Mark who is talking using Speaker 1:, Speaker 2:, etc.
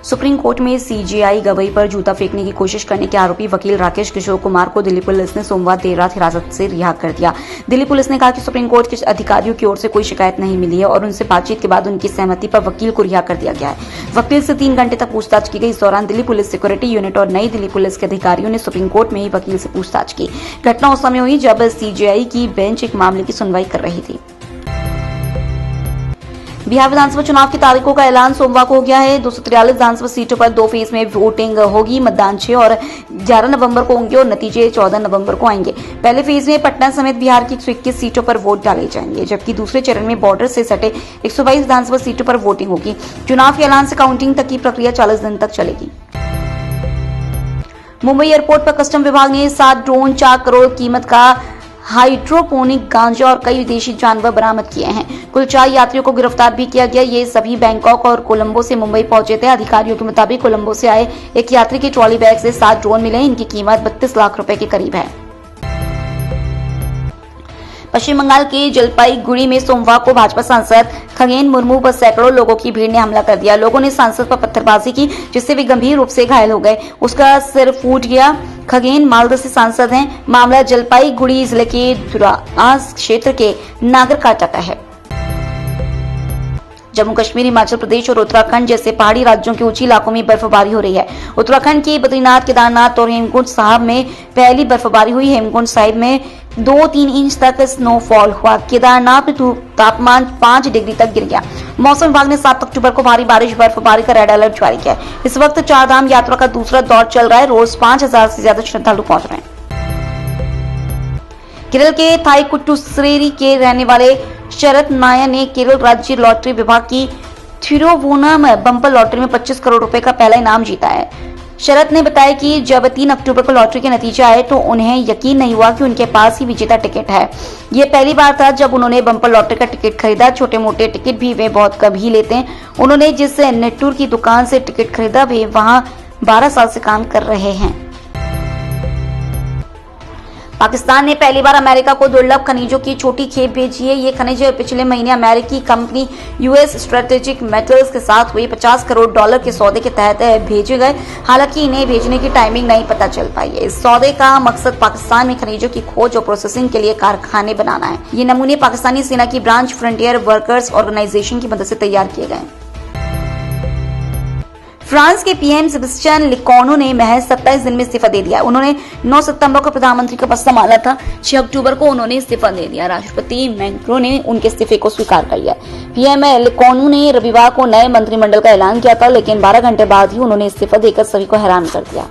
Speaker 1: Supreme court में CJI गवाही पर जूता फेंकने की कोशिश करने के आरोपी वकील राकेश किशोर कुमार को दिल्ली पुलिस ने सोमवार देर रात हिरासत से रिहा कर दिया। दिल्ली पुलिस ने कहा कि सुप्रीम कोर्ट के अधिकारियों की ओर से कोई शिकायत नहीं मिली है और उनसे बातचीत के बाद उनकी सहमति पर वकील को रिहा कर दिया गया है। वकील से 3 घंटे तक पूछताछ की गई। इस दौरान दिल्ली पुलिस सिक्योरिटी यूनिट और नई दिल्ली पुलिस के अधिकारियों ने सुप्रीम कोर्ट में ही वकील से पूछताछ की। घटना उस समय हुई जब सीजेआई की बेंच एक मामले की सुनवाई कर रही थी। बिहार विधानसभा चुनाव की तारीखों का ऐलान सोमवार को हो गया है। 243 विधानसभा सीटों पर 2 फेज में वोटिंग होगी। मतदान 6 और 11 नवंबर को होंगे और नतीजे 14 नवंबर को आएंगे। पहले फेज में पटना समेत बिहार की 121 सीटों पर वोट डाले जाएंगे, जबकि दूसरे चरण में बॉर्डर से सटे 122 विधानसभा सीटों पर वोटिंग होगी। चुनाव के ऐलान से काउंटिंग तक की प्रक्रिया 40 दिन तक चलेगी। मुंबई एयरपोर्ट पर कस्टम विभाग ने 7 ड्रोन, 4 करोड़ कीमत का हाइड्रोपोनिक गांजा और कई विदेशी जानवर बरामद किए हैं। कुल 4 यात्रियों को गिरफ्तार भी किया गया। ये सभी बैंकॉक और कोलंबो से मुंबई पहुंचे थे। अधिकारियों के मुताबिक कोलंबो से आए एक यात्री के ट्रॉली बैग से 7 ड्रोन मिले। इनकी कीमत 32 लाख रुपए के करीब है। पश्चिम बंगाल के जलपाईगुड़ी में सोमवार को भाजपा सांसद खगेन मुर्मू पर सैकड़ों लोगों की भीड़ ने हमला कर दिया। लोगों ने सांसद पर पत्थरबाजी की, जिससे वे गंभीर रूप से घायल हो गए। उसका सिर फूट गया। खगेन मालदा से सांसद हैं। मामला जलपाईगुड़ी जिले के दुरास क्षेत्र के नागरकाटा का है। जम्मू कश्मीर, हिमाचल प्रदेश और उत्तराखंड जैसे पहाड़ी राज्यों के ऊंचे इलाकों में बर्फबारी हो रही है। उत्तराखंड के बद्रीनाथ, केदारनाथ और हेमकुंड साहिब में पहली बर्फबारी हुई। हेमकुंड साहिब में 2-3 इंच तक स्नोफॉल हुआ। केदारनाथ में तापमान 5 डिग्री तक गिर गया। मौसम विभाग ने 7 अक्टूबर को भारी बारिश, बर्फबारी का रेड अलर्ट जारी किया है। इस वक्त 4 धाम यात्रा का दूसरा दौर चल रहा है। रोज 5000 से ज्यादा श्रद्धालु पहुंच रहे हैं। केरल के थाईकुट्टुश्रेरी के रहने वाले शरद नायर ने केरल राज्य लॉटरी विभाग की थिरुवोनम बम्पर लॉटरी में 25 करोड़ रुपए का पहला इनाम जीता है। शरद ने बताया कि जब 3 अक्टूबर को लॉटरी के नतीजे आए तो उन्हें यकीन नहीं हुआ कि उनके पास ही विजेता टिकट है। ये पहली बार था जब उन्होंने बम्पर लॉटरी का टिकट खरीदा। छोटे मोटे टिकट भी वे बहुत कम ही लेते हैं। उन्होंने जिस नेटटूर की दुकान से टिकट खरीदा वे वहां 12 साल से काम कर रहे हैं। पाकिस्तान ने पहली बार अमेरिका को दुर्लभ खनिजों की छोटी खेप भेजी है। ये खनिज पिछले महीने अमेरिकी कंपनी यूएस स्ट्रेटेजिक मेटल्स के साथ हुए $50 करोड़ के सौदे के तहत भेजे गए। हालांकि इन्हें भेजने की टाइमिंग नहीं पता चल पाई है। इस सौदे का मकसद पाकिस्तान में खनिजों की खोज और प्रोसेसिंग के लिए कारखाने बनाना है। ये नमूने पाकिस्तानी सेना की ब्रांच फ्रंटियर वर्कर्स ऑर्गेनाइजेशन की मदद से तैयार किए गए। फ्रांस के पीएम सेबेस्टियन लिकोर्नु ने महज 27 दिन में इस्तीफा दे दिया। उन्होंने 9 सितंबर को प्रधानमंत्री का पद संभाला था। 6 अक्टूबर को उन्होंने इस्तीफा दे दिया। राष्ट्रपति मैक्रों ने उनके इस्तीफे को स्वीकार कर लिया। पीएम लिकोर्नु ने रविवार को नए मंत्रिमंडल का ऐलान किया था, लेकिन 12 घंटे बाद ही उन्होंने इस्तीफा देकर सभी को हैरान कर दिया।